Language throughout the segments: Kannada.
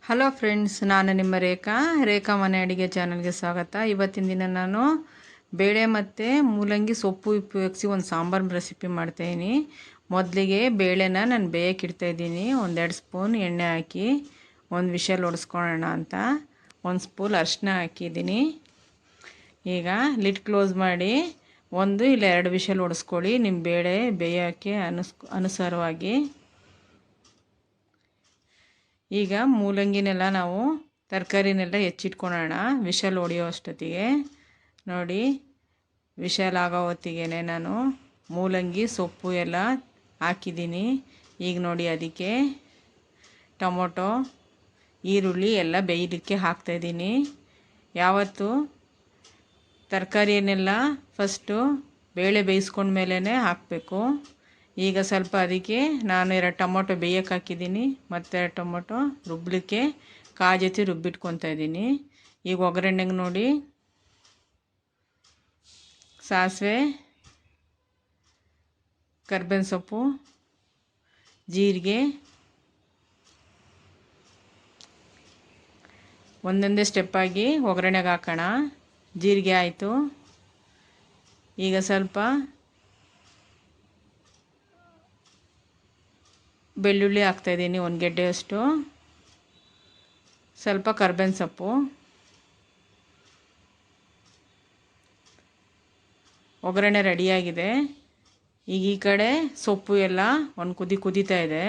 ಹಲೋ ಫ್ರೆಂಡ್ಸ್, ನಾನು ನಿಮ್ಮ ರೇಖಾ ಮನೆ ಅಡುಗೆ ಚಾನಲ್ಗೆ ಸ್ವಾಗತ. ಇವತ್ತಿನ ದಿನ ನಾನು ಬೇಳೆ ಮತ್ತು ಮೂಲಂಗಿ ಸೊಪ್ಪು ಉಪಯೋಗಿಸಿ ಒಂದು ಸಾಂಬಾರು ರೆಸಿಪಿ ಮಾಡ್ತಾಯಿದ್ದೀನಿ. ಮೊದಲಿಗೆ ಬೇಳೆನ ನಾನು ಬೇಯಕ್ಕೆ ಇಡ್ತಾಯಿದ್ದೀನಿ. 1-2 ಸ್ಪೂನ್ ಎಣ್ಣೆ ಹಾಕಿ ಒಂದು ವಿಷಲ್ ಹೊಡೆಸ್ಕೊಳ್ಳೋಣ ಅಂತ 1 ಸ್ಪೂನ್ ಅರಿಶಿನ ಹಾಕಿದ್ದೀನಿ. ಈಗ ಲಿಡ್ ಕ್ಲೋಸ್ ಮಾಡಿ 1 ಇಲ್ಲ 2 ವಿಷಲ್ ಹೊಡೆಸ್ಕೊಳ್ಳಿ, ನಿಮ್ಮ ಬೇಳೆ ಬೇಯೋಕ್ಕೆ ಅನುಸಾರವಾಗಿ. ಈಗ ಮೂಲಂಗಿನೆಲ್ಲ ನಾವು ತರಕಾರಿನೆಲ್ಲ ಹೆಚ್ಚಿಟ್ಕೊಳ್ಳೋಣ ವಿಷಲ್ ಹೊಡೆಯೋ ಅಷ್ಟೊತ್ತಿಗೆ. ನೋಡಿ, ವಿಷಲ್ ಆಗೋ ಹೊತ್ತಿಗೆ ನಾನು ಮೂಲಂಗಿ ಸೊಪ್ಪು ಎಲ್ಲ ಹಾಕಿದ್ದೀನಿ. ಈಗ ನೋಡಿ, ಅದಕ್ಕೆ ಟೊಮೊಟೊ, ಈರುಳ್ಳಿ ಎಲ್ಲ ಬೇಯಲಿಕ್ಕೆ ಹಾಕ್ತಾಯಿದ್ದೀನಿ. ಯಾವತ್ತು ತರಕಾರಿಯನ್ನೆಲ್ಲ ಫಸ್ಟು ಬೇಳೆ ಬೇಯಿಸ್ಕೊಂಡ್ಮೇಲೆ ಹಾಕಬೇಕು. ಈಗ ಸ್ವಲ್ಪ ಅದಕ್ಕೆ ನಾನು 2 ಟೊಮೊಟೊ ಬೇಯಕ್ಕೆ ಹಾಕಿದ್ದೀನಿ, ಮತ್ತು 2 ಟೊಮೊಟೊ ರುಬ್ಬಲಿಕ್ಕೆ ಕಾಯಿ ಜೊತೆ ರುಬ್ಬಿಟ್ಕೊತಾ ಇದ್ದೀನಿ. ಈಗ ಒಗ್ಗರಣೆಗೆ ನೋಡಿ, ಸಾಸಿವೆ, ಕರ್ಬೇವಿನ ಸೊಪ್ಪು, ಜೀರಿಗೆ ಒಂದೊಂದೇ ಸ್ಟೆಪ್ಪಾಗಿ ಒಗ್ಗರಣೆಗೆ ಹಾಕೋಣ. ಜೀರಿಗೆ ಆಯಿತು. ಈಗ ಸ್ವಲ್ಪ ಬೆಳ್ಳುಳ್ಳಿ ಹಾಕ್ತಾಯಿದ್ದೀನಿ, 1 ಗೆಡ್ಡೆಯಷ್ಟು. ಸ್ವಲ್ಪ ಕರ್ಬೇವಿನ ಸೊಪ್ಪು. ಒಗ್ಗರಣೆ ರೆಡಿಯಾಗಿದೆ. ಈಗ ಈ ಕಡೆ ಸೊಪ್ಪು ಎಲ್ಲ ಒಂದು ಕುದೀತಾ ಇದೆ.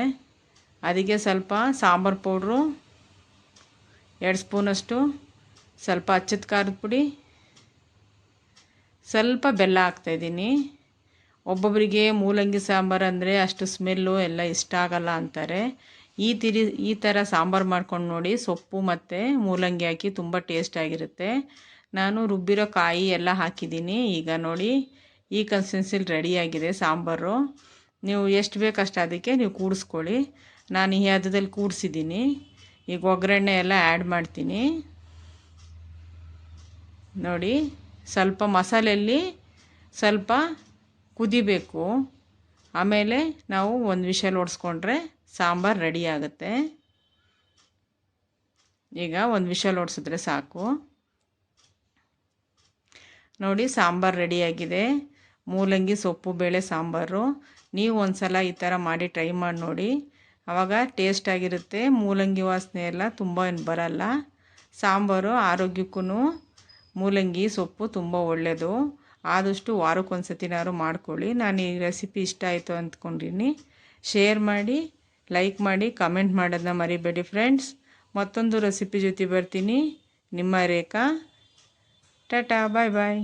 ಅದಕ್ಕೆ ಸ್ವಲ್ಪ ಸಾಂಬಾರು ಪೌಡ್ರು 2 ಸ್ಪೂನಷ್ಟು, ಸ್ವಲ್ಪ ಅಚ್ಚದ ಖಾರದ ಪುಡಿ, ಸ್ವಲ್ಪ ಬೆಲ್ಲ ಹಾಕ್ತಾಯಿದ್ದೀನಿ. ಒಬ್ಬೊಬ್ಬರಿಗೆ ಮೂಲಂಗಿ ಸಾಂಬಾರು ಅಂದರೆ ಅಷ್ಟು ಸ್ಮೆಲ್ಲು ಎಲ್ಲ ಇಷ್ಟ ಆಗಲ್ಲ ಅಂತಾರೆ. ಈ ಥರ ಸಾಂಬಾರು ಮಾಡ್ಕೊಂಡು ನೋಡಿ, ಸೊಪ್ಪು ಮತ್ತು ಮೂಲಂಗಿ ಹಾಕಿ ತುಂಬ ಟೇಸ್ಟಾಗಿರುತ್ತೆ. ನಾನು ರುಬ್ಬಿರೋ ಕಾಯಿ ಎಲ್ಲ ಹಾಕಿದ್ದೀನಿ. ಈಗ ನೋಡಿ, ಈ ಕನ್ಸಿಸ್ಟೆನ್ಸಿಲಿ ರೆಡಿಯಾಗಿದೆ ಸಾಂಬಾರು. ನೀವು ಎಷ್ಟು ಬೇಕು ಅಷ್ಟು ಅದಕ್ಕೆ ನೀವು ಕೂಡಿಸ್ಕೊಳ್ಳಿ. ನಾನು ಈ ಹದದಲ್ಲಿ ಕೂಡಿಸಿದ್ದೀನಿ. ಈಗ ಒಗ್ಗರಣೆ ಎಲ್ಲ ಆ್ಯಡ್ ಮಾಡ್ತೀನಿ. ನೋಡಿ, ಸ್ವಲ್ಪ ಮಸಾಲೆಯಲ್ಲಿ ಸ್ವಲ್ಪ ಕುದಿಬೇಕು. ಆಮೇಲೆ ನಾವು 1 ವಿಷಲ್ ಹೊಡೆಸ್ಕೊಂಡ್ರೆ ಸಾಂಬಾರು ರೆಡಿ ಆಗುತ್ತೆ. ಈಗ 1 ವಿಷಲ್ ಹೊಡೆಸಿದ್ರೆ ಸಾಕು. ನೋಡಿ, ಸಾಂಬಾರು ರೆಡಿಯಾಗಿದೆ. ಮೂಲಂಗಿ ಸೊಪ್ಪು ಬೇಳೆ ಸಾಂಬಾರು. ನೀವು ಒಂದು ಸಲ ಈ ಥರ ಮಾಡಿ ಟ್ರೈ ಮಾಡಿ ನೋಡಿ, ಆವಾಗ ಟೇಸ್ಟಾಗಿರುತ್ತೆ. ಮೂಲಂಗಿ ವಾಸನೆ ಎಲ್ಲ ತುಂಬ ಏನು ಬರಲ್ಲ. ಸಾಂಬಾರು ಆರೋಗ್ಯಕ್ಕೂ ಮೂಲಂಗಿ ಸೊಪ್ಪು ತುಂಬ ಒಳ್ಳೆಯದು. ಆದಷ್ಟು ವಾರಕ್ಕೊಂದು ಸತಿನಾದ್ರು ಮಾಡ್ಕೊಳ್ಳಿ. ನಾನು ಈ ರೆಸಿಪಿ ಇಷ್ಟ ಆಯಿತು ಅಂದ್ಕೊಂಡಿನಿ. ಶೇರ್ ಮಾಡಿ, ಲೈಕ್ ಮಾಡಿ, ಕಮೆಂಟ್ ಮಾಡೋದನ್ನ ಮರಿಬೇಡಿ ಫ್ರೆಂಡ್ಸ್. ಮತ್ತೊಂದು ರೆಸಿಪಿ ಜೊತೆ ಬರ್ತೀನಿ. ನಿಮ್ಮ ರೇಖಾ. ಟಾಟಾ, ಬಾಯ್ ಬಾಯ್.